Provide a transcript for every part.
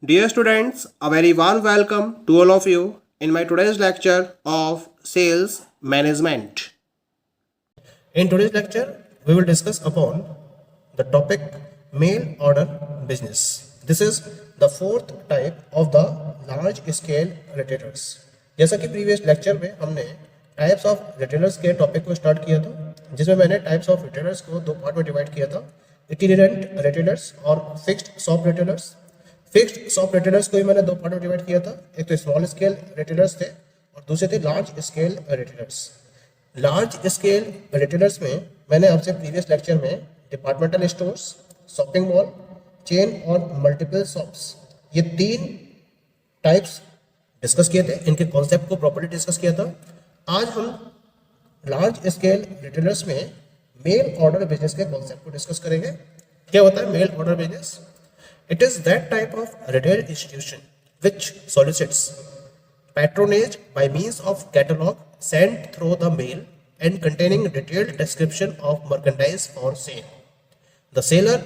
Dear students, a very warm welcome to all of you in my today's lecture of sales management. In today's lecture, we will discuss upon the topic mail order business. This is the fourth type of the large scale retailers. जैसा कि previous lecture में हमने types of retailers के topic को start किया था, जिसमें मैंने टाइप्स ऑफ रिटेलर्स को दो पार्ट में डिवाइड किया था, इटिनेरेंट रिटेलर्स और fixed shop retailers. Fixed shop retailers को भी मैंने दो पार्ट में डिवाइड किया था, एक तो स्मॉल स्केल रिटेलर्स थे और दूसरे थे large scale retailers. Large scale retailers में मैंने आपसे प्रीवियस लेक्चर में departmental stores, shopping mall, chain और मल्टीपल शॉप्स, ये तीन टाइप्स डिस्कस किए थे, इनके कॉन्सेप्ट को प्रॉपर्ली डिस्कस किया था। आज हम लार्ज स्केल रिटेलर्स में मेल ऑर्डर बिजनेस के कॉन्सेप्ट को डिस्कस करेंगे। क्या होता है mail order business? It is that type of retail institution which solicits patronage by means of catalog sent through the mail and containing detailed description of merchandise for sale. The seller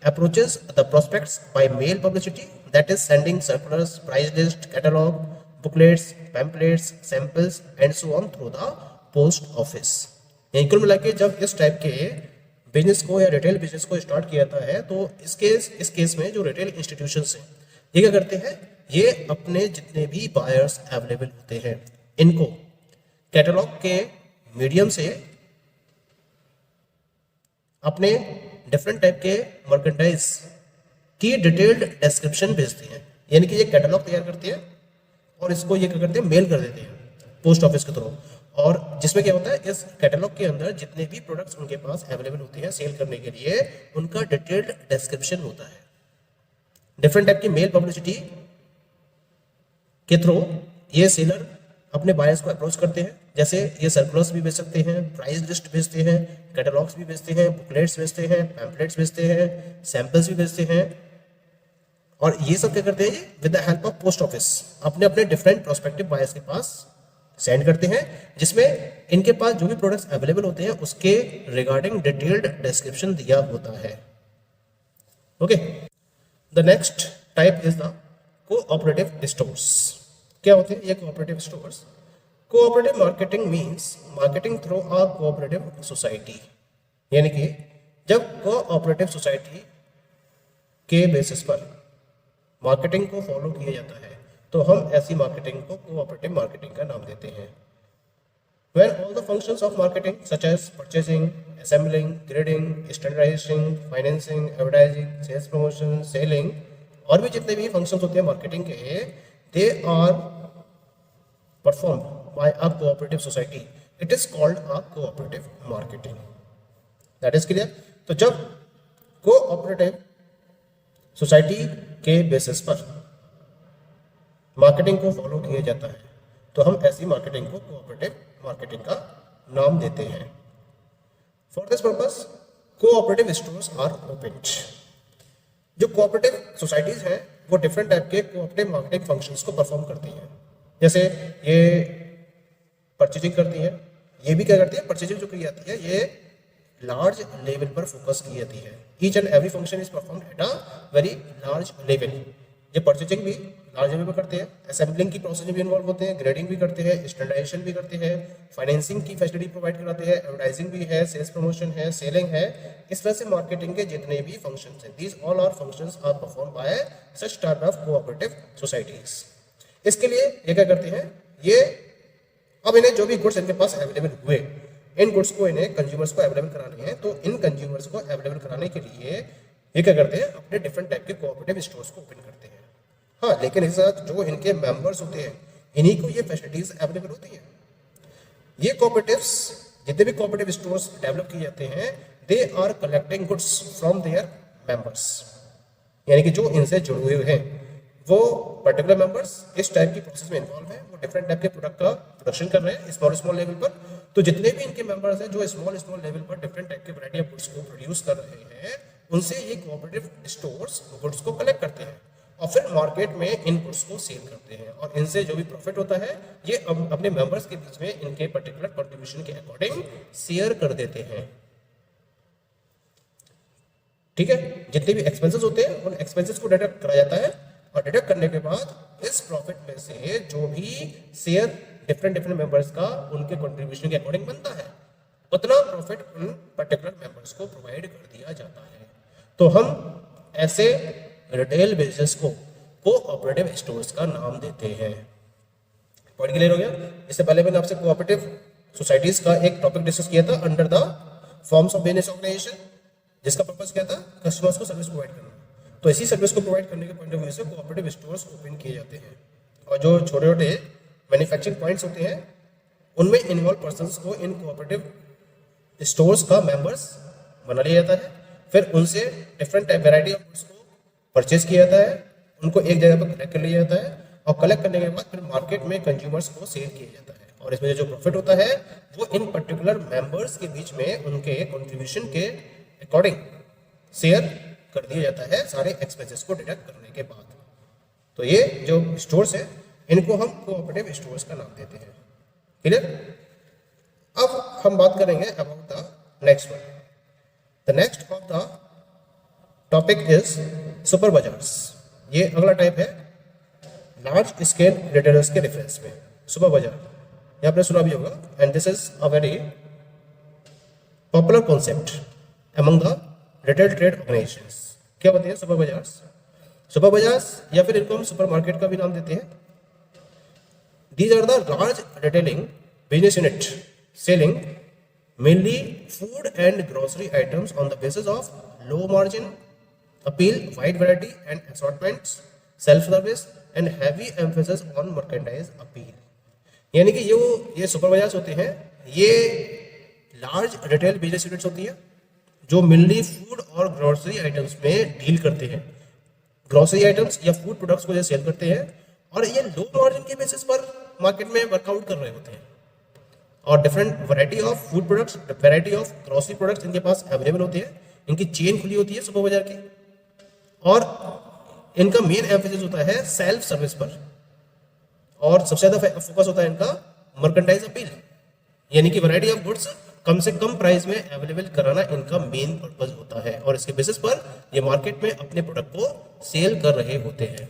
approaches the prospects by mail publicity, that is sending circulars, price list, catalog, booklets, pamphlets, samples and so on through the post office. यानी कुल मिला के जब इस type के business को या retail business को स्टार्ट किया जाता है तो इस केस में जो रिटेल इंस्टीट्यूशंस हैं ये क्या करते हैं, ये अपने जितने भी बायर्स अवेलेबल होते हैं इनको कैटलॉग के मीडियम से अपने डिफरेंट टाइप के मर्केंडाइज की डिटेल्ड डिस्क्रिप्शन भेजते हैं। यानी कि ये कैटलॉग तैयार करते हैं और इसको ये क्या करते हैं, मेल कर देते हैं पोस्ट ऑफिस के थ्रू, और जिसमें क्या होता है इस कैटलॉग के अंदर जितने भी प्रोडक्ट्स उनके पास अवेलेबल होते हैं सेल करने के लिए उनका डिटेल्ड डिस्क्रिप्शन होता है। डिफरेंट टाइप की मेल पब्लिसिटी के थ्रू ये सेलर अपने बायर्स को अप्रोच करते हैं। जैसे ये सर्कुलर्स भी भेज सकते हैं, प्राइस लिस्ट भेजते हैं, कैटलॉग्स भी भेजते हैं, बुकलेट्स भेजते हैं, पैम्पलेट्स भेजते हैं, सैंपल्स भी भेजते हैं, और ये सब क्या करते हैं with the help of post office अपने अपने डिफरेंट प्रोस्पेक्टिव बायर्स के पास सेंड करते हैं, जिसमें इनके पास जो भी प्रोडक्ट्स अवेलेबल होते हैं उसके रिगार्डिंग डिटेल्ड डिस्क्रिप्शन दिया होता है। Okay, the next type is the cooperative stores. क्या होते हैं ये cooperative stores? Cooperative marketing means marketing through a cooperative society. यानी कि जब कोऑपरेटिव सोसाइटी के बेसिस पर मार्केटिंग को फॉलो किया जाता है तो हम ऐसी मार्केटिंग को कोऑपरेटिव मार्केटिंग का नाम देते हैं। When all the functions of marketing such as purchasing, assembling, grading, standardizing, financing, advertising, sales promotion, selling और भी जितने भी functions होते हैं मार्केटिंग के, they are performed by a cooperative society. It is called a cooperative marketing. That is clear? तो जब cooperative society के बेसिस पर मार्केटिंग को फॉलो किया जाता है तो हम ऐसी मार्केटिंग को कोऑपरेटिव मार्केटिंग का नाम देते हैं। For this purpose cooperative stores are opened. जो कोऑपरेटिव सोसाइटीज हैं वो डिफरेंट टाइप के कोऑपरेटिव मार्केटिंग फंक्शंस को परफॉर्म करती हैं। जैसे ये परचेजिंग करती है, ये भी क्या करती है, परचेजिंग जो की जाती है ये लार्ज लेवल पर फोकस की जाती है। Each and every function is performed at a very large level. ये परचेजिंग भी लार्ज लेवल पर करते हैं, असेंबलिंग की प्रोसेस में भी इन्वॉल्व होते हैं, ग्रेडिंग भी करते हैं, स्टैंडर्डाइजेशन भी करते हैं, फाइनेंसिंग की फैसिलिटी प्रोवाइड कराते हैं, एडवर्टाइजिंग भी है, सेल्स प्रमोशन है, सेलिंग है। इस तरह से मार्केटिंग के जितने भी फंक्शंस हैं these all are functions are perform by such type of cooperative societies. इसके लिए ये क्या करते हैं, ये अब इन्हें जो भी गुड्स इनके पास अवेलेबल हुए इन गुड्स को इन्हें कंज्यूमर्स को अवेलेबल कराने हैं, तो इन कंज्यूमर्स को अवेलेबल कराने के लिए ये क्या करते हैं, अपने डिफरेंट टाइप के कोऑपरेटिव स्टोर्स को ओपन करते हैं। हाँ, लेकिन इसके साथ जो इनके मेंबर्स होते हैं इन्हीं को ये फैसिलिटीज अवेलेबल होती हैं। ये कोऑपरेटिव्स जितने भी कोऑपरेटिव स्टोर्स डेवलप किए जाते हैं they are collecting goods from their members. यानी कि जो इनसे जुड़े हुए हैं वो पर्टिकुलर मेंबर्स इस टाइप की प्रोसेस में इन्वॉल्व है, वो डिफरेंट टाइप के प्रोडक्ट का प्रोडक्शन कर रहे हैं स्मॉल लेवल पर। तो जितने भी इनके मेंबर्स हैं जो स्मॉल लेवल पर डिफरेंट टाइप के वैरायटी ऑफ गुड्स को प्रोड्यूस कर रहे हैं उनसे ये कोऑपरेटिव स्टोर्स गुड्स को कलेक्ट करते हैं और फिर मार्केट में इन गुड्स को सेल करते हैं, और इनसे जो भी प्रॉफिट होता है ये अपने मेंबर्स के बीच में इनके पर्टिकुलर कंट्रीब्यूशन के अकॉर्डिंग शेयर कर देते हैं। ठीक है, जितने भी एक्सपेंसेस होते हैं उन एक्सपेंसेस को डिडक्ट करा जाता है और डिडक्ट करने के बाद इस प्रॉफिट में से जो भी शेयर डिफरेंट डिफरेंट मेंबर्स का उनके कंट्रीब्यूशन के अकॉर्डिंग बनता है उतना प्रॉफिट उन पर्टिकुलर मेंबर्स को प्रोवाइड कर दिया जाता है। तो हम ऐसे रिटेल बिजनेस को कोऑपरेटिव स्टोर्स का नाम देते हैं। पॉइंट क्लियर हो गया? इससे पहले मैंने आपसे कोऑपरेटिव सोसाइटीज का एक टॉपिक डिस्कस किया था under the forms of business organization, जिसका पर्पस क्या था? कस्टमर्स को सर्विस प्रोवाइड करना। तो इसी सर्विस को प्रोवाइड करने के पॉइंट ऑफ व्यू से कोऑपरेटिव स्टोर्स ओपन किए जाते हैं और जो छोटे छोटे मैन्युफैक्चरिंग पॉइंट्स होते हैं उनमें इन्वॉल्व पर्संस को इन कोऑपरेटिव स्टोर्स का मेंबर्स बना लिया जाता है। फिर उनसे डिफरेंट वैरायटी ऑफ गुड्स को परचेज किया जाता है, उनको एक जगह पर कलेक्ट कर लिया जाता है और कलेक्ट करने के बाद फिर मार्केट में कंज्यूमर्स को सेल किया जाता है और इसमें जो प्रॉफिट होता है वो इन पर्टिकुलर मेंबर्स के बीच में उनके कंट्रीब्यूशन के अकॉर्डिंग शेयर कर दिया जाता है सारे एक्सपेंसेस को डिडक्ट करने के बाद। तो ये जो स्टोर्स है इनको हम कोऑपरेटिव स्टोर्स का नाम देते हैं। क्लियर? अब हम बात करेंगे about the next one. The next of the topic is super bazaars. ये अगला टाइप है लार्ज स्केल रिटेलर्स के रेफरेंस में। सुपर बाजार ये आपने सुना भी होगा and this is a very popular concept among the retail trade organisations. क्या होते हैं सुपर बाजार्स? सुपर बाजार्स या फिर इनको हम सुपर मार्केट का भी नाम देते हैं। These are the large retailing business unit selling mainly food and grocery items on the basis of low margin appeal, wide variety and assortments, self service and heavy emphasis on merchandise appeal. यानी कि ये super bazaars होते हैं, ये large retail business units होती है जो mainly food और ग्रोसरी आइटम्स में डील करते हैं। ग्रोसरी आइटम्स या फूड प्रोडक्ट्स को जो सेल करते हैं और ये लो मार्जिन के बेसिस पर मार्केट में वर्कआउट कर रहे होते हैं और different variety of food products, variety of grocery products इनके पास अवेलेबल होती है। इनकी चेन खुली होती है सुपर बाजार की और इनका मेन एम्फेसिस होता है सेल्फ सर्विस पर और सबसे ज्यादा फोकस होता है इनका मर्केंडाइज अपील, यानी कि वैरायटी ऑफ गुड्स कम से कम प्राइस में अवेलेबल कराना इनका मेन पर्पस होता है और इसके बेसिस पर ये मार्केट में अपने प्रोडक्ट को सेल कर रहे होते हैं।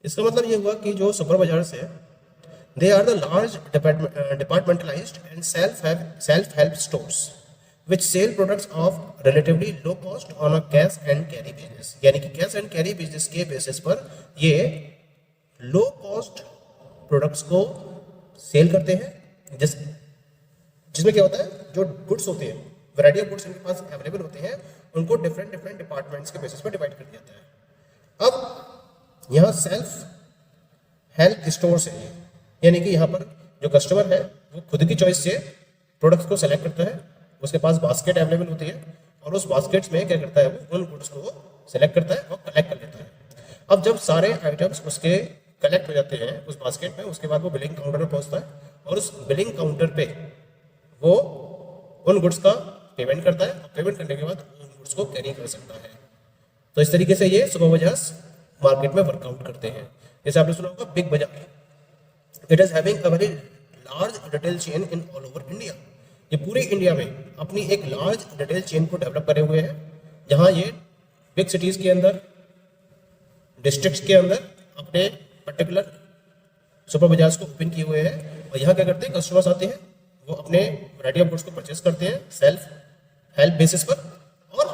इसका मतलब ये हुआ कि जो सुपर बाजार है they are the large departmentalized and self help stores which sell products of relatively low cost on a cash and carry business। यानी कि कैश एंड कैरी बिजनेस के बेसिस पर ये लो कॉस्ट प्रोडक्ट्स को cell करते हैं जिसमें क्या होता है जो गुड्स होते हैं, वैरायटी ऑफ गुड्स इनके पास अवेलेबल होते हैं, उनको डिफरेंट डिफरेंट डिपार्टमेंट्स के बेसिस पर डिवाइड कर दिया जाता है। अब यहाँ सेल्फ हेल्प स्टोर्स है, यानी कि यहाँ पर जो कस्टमर है वो खुद की चॉइस से प्रोडक्ट्स को सेलेक्ट करता है, उसके पास बास्केट अवेलेबल होती है और उस बास्केट्स में क्या करता है वो उन गुड्स को सेलेक्ट करता है और कलेक्ट कर लेता है। अब जब सारे आइटम्स उसके कलेक्ट हो जाते हैं उस बास्केट में, उसके बाद वो बिलिंग काउंटर पर पहुंचता है और उस बिलिंग काउंटर पे वो उन गुड्स का पेमेंट करता है और पेमेंट करने के बाद उन गुड्स को कैरी कर सकता है। तो इस तरीके से ये सुपर बाजार्स मार्केट में वर्कआउट करते हैं। जैसे आपने सुना होगा बिग बाजार, it is having a very large retail chain in all over India. ये पूरे इंडिया में अपनी एक लार्ज रिटेल चेन को डेवलप करे हुए हैं, जहां ये बिग सिटीज के अंदर, डिस्ट्रिक्ट्स के अंदर अपने पर्टिकुलर सुपर बाजार्स को ओपन किए हुए हैं और यहाँ क्या करते हैं कस्टमर्स आते हैं, वो अपने वैरायटी ऑफ गुड्स को परचेज करते हैं सेल्फ हेल्प बेसिस पर और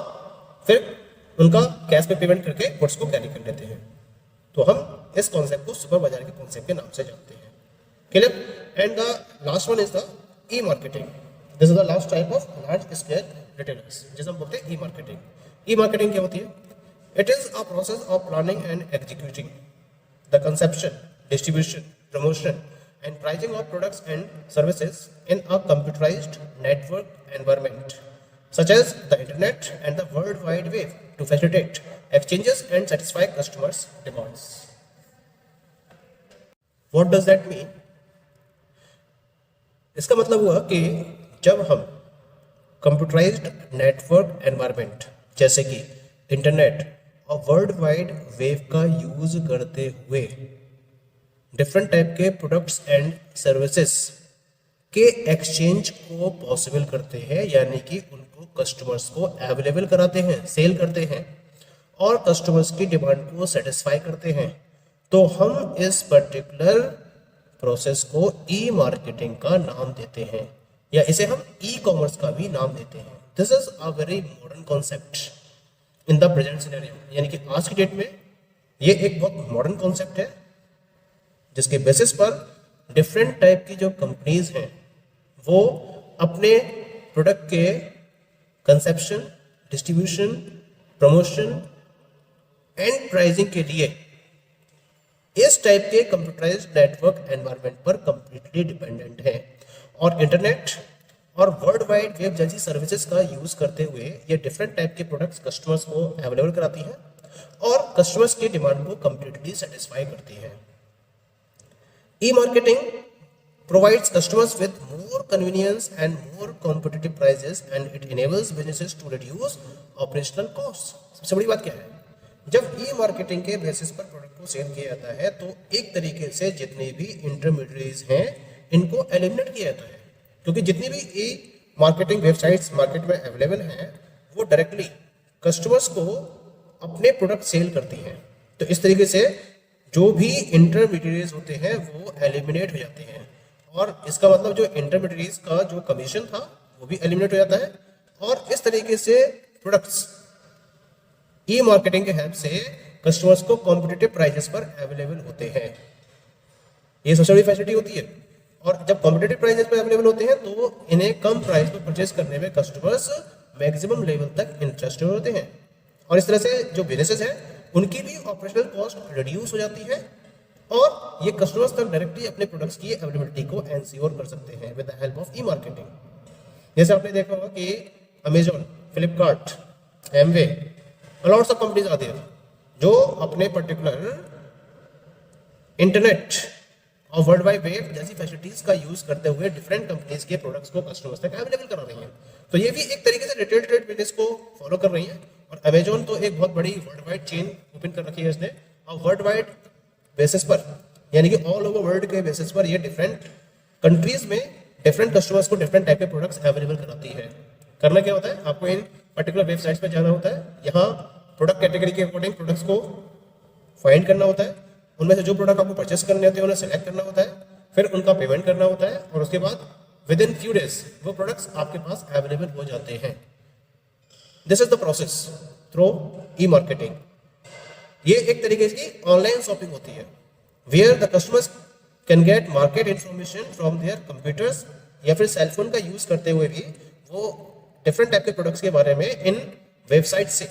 फिर उनका कैश पे पेमेंट करके गुड्स को कैरी कर लेते हैं। तो हम इस कॉन्सेप्ट को सुपर बाजार के कॉन्सेप्ट के नाम से जानते हैं। Clear? And the last one is the E marketing. This is the last type of large scale retailers, जिसे हम बोलते हैं ई मार्केटिंग। ई मार्केटिंग क्या होती है? It is a process of planning and executing the conception, distribution, promotion and pricing of products and services in a computerised network environment such as the internet and the world wide web to facilitate exchanges and satisfy customers' demands. What does that mean? इसका मतलब हुआ कि जब हम computerised network environment जैसे कि internet और world wide web का यूज करते हुए डिफरेंट टाइप के प्रोडक्ट्स एंड सर्विसेज के एक्सचेंज को पॉसिबल करते हैं, यानी कि उनको कस्टमर्स को अवेलेबल कराते हैं, सेल करते हैं और कस्टमर्स की डिमांड को सेटिस्फाई करते हैं, तो हम इस पर्टिकुलर प्रोसेस को ई मार्केटिंग का नाम देते हैं, या इसे हम ई कॉमर्स का भी नाम देते हैं। This is a very modern concept in the present scenario, यानी कि आज की डेट में ये एक बहुत मॉडर्न कॉन्सेप्ट है, जिसके बेसिस पर डिफरेंट टाइप की जो कंपनीज हैं वो अपने प्रोडक्ट के conception, distribution, promotion and pricing के लिए इस टाइप के कंप्यूटराइज्ड नेटवर्क एनवायरनमेंट पर कंप्लीटली डिपेंडेंट है, और इंटरनेट और वर्ल्ड वाइड वेब जैसी सर्विसेज का यूज करते हुए ये डिफरेंट टाइप के प्रोडक्ट्स कस्टमर्स को अवेलेबल कराती है और कस्टमर्स की डिमांड को कंप्लीटली सेटिस्फाई करती है। ई marketing provides customers with more convenience and more competitive prices, and it enables businesses to reduce operational costs। सबसे बड़ी बात क्या है, जब ई मार्केटिंग के बेसिस पर प्रोडक्ट को सेल किया जाता है तो एक तरीके से जितने भी इंटरमीडिएटरीज हैं इनको एलिमिनेट किया जाता है, क्योंकि जितनी भी ई मार्केटिंग वेबसाइट्स मार्केट में अवेलेबल हैं वो डायरेक्टली कस्टमर्स को अपने प्रोडक्ट सेल करती हैं। तो इस तरीके से जो भी इंटरमीडिएटरीज होते हैं वो एलिमिनेट हो जाते हैं, और इसका मतलब जो इंटरमीडिएटरीज का जो कमीशन था वो भी एलिमिनेट हो जाता है, और इस तरीके से प्रोडक्ट्स ई मार्केटिंग के हेल्प से कस्टमर्स को कॉम्पिटिटिव प्राइसेस पर अवेलेबल होते हैं। ये सबसे बड़ी फैसिलिटी होती है, और जब कॉम्पिटिटिव प्राइसेस पर अवेलेबल होते हैं तो इन्हें कम प्राइस पर परचेज करने में कस्टमर्स मैक्सिमम लेवल तक इंटरेस्टेड होते हैं, और इस तरह से जो बिजनेसेस हैं उनकी भी ऑपरेशनल कॉस्ट रिड्यूस हो जाती है, और ये कस्टमर्स तक डायरेक्टली अपने प्रोडक्ट्स की अवेलेबिलिटी को एंश्योर कर सकते हैं with the help of E marketing. जैसे आपने देखा होगा कि Amazon, Flipkart, Amway, lots of companies आती है जो अपने पर्टिकुलर इंटरनेट और वर्ल्ड वाइड वेब जैसी फैसिलिटीज का यूज करते हुए डिफरेंट कंपनीज के प्रोडक्ट्स को कस्टमर्स तक अवेलेबल करा रही हैं। तो ये भी एक तरीके से रिटेल ट्रेड बिजनेस को फॉलो कर रही है, और अमेजॉन तो एक बहुत बड़ी वर्ल्ड वाइड चेन ओपन कर रखी है इसने, और वर्ल्ड वाइड बेसिस पर यानी कि ऑल ओवर वर्ल्ड के बेसिस पर ये डिफरेंट कंट्रीज में डिफरेंट कस्टमर्स को डिफरेंट टाइप के प्रोडक्ट्स अवेलेबल कराती है। करना क्या होता है, आपको इन पर्टिकुलर वेबसाइट्स पर जाना होता है, यहाँ प्रोडक्ट कैटेगरी के अकॉर्डिंग प्रोडक्ट्स को फाइंड करना होता है, उनमें से जो प्रोडक्ट आपको परचेस करने होते हैं उन्हें सेलेक्ट करना होता है, फिर उनका पेमेंट करना होता है, और उसके बाद विद इन फ्यू डेज वो प्रोडक्ट्स आपके पास अवेलेबल हो जाते हैं। This is the process through e marketing. ये एक तरीके की ऑनलाइन शॉपिंग होती है, where the customers can get market information from their computers, या फिर सेलफोन का यूज करते हुए भी वो डिफरेंट टाइप के प्रोडक्ट्स के बारे में इन वेबसाइट से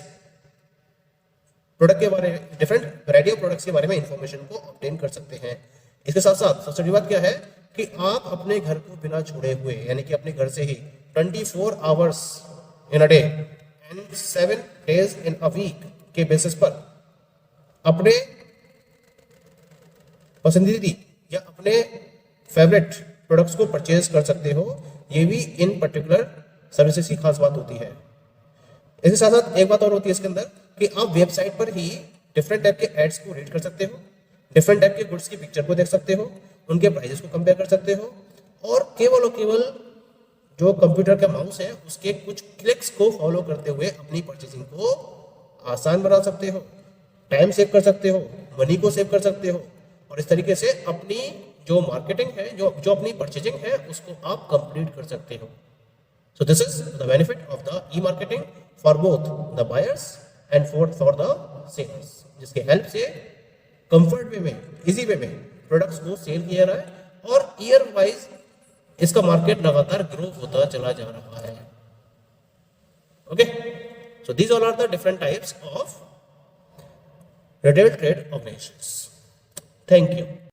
प्रोडक्ट के बारे में, डिफरेंट वैरायटी ऑफ प्रोडक्ट्स के बारे में इंफॉर्मेशन को ऑब्टेन कर सकते हैं। इसके साथ साथ सबसे बड़ी बात क्या है कि आप अपने घर को बिना छोड़े हुए, यानी कि अपने घर से ही 24 hours in a day and 7 days in a week के बेसिस पर अपने पसंदीदा या अपने फेवरेट प्रोडक्ट्स को परचेज कर सकते हो। ये भी इन पर्टिकुलर सर्विसेज की खास बात होती है। इसके साथ साथ एक बात और होती है इसके अंदर कि आप वेबसाइट पर ही डिफरेंट टाइप के एड्स को रीड कर सकते हो, डिफरेंट टाइप के गुड्स की पिक्चर को देख सकते हो, उनके प्राइसेस को कंपेयर कर सकते हो, और केवल जो कंप्यूटर का माउस है उसके कुछ क्लिक्स को फॉलो करते हुए अपनी परचेजिंग को आसान बना सकते हो, टाइम सेव कर सकते हो, मनी को सेव कर सकते हो, और इस तरीके से अपनी जो मार्केटिंग है, जो अपनी परचेजिंग है उसको आप कंप्लीट कर सकते हो। So this is the benefit of the e-marketing for both the buyers and for the sales, जिसके हेल्प से कंफर्ट वे में, इजी वे में प्रोडक्ट्स को सेल किया रहा है, और ईयर वाइज इसका मार्केट लगातार ग्रो होता चला जा रहा है। Okay, so these all are the different types of retail trade organizations. Thank you.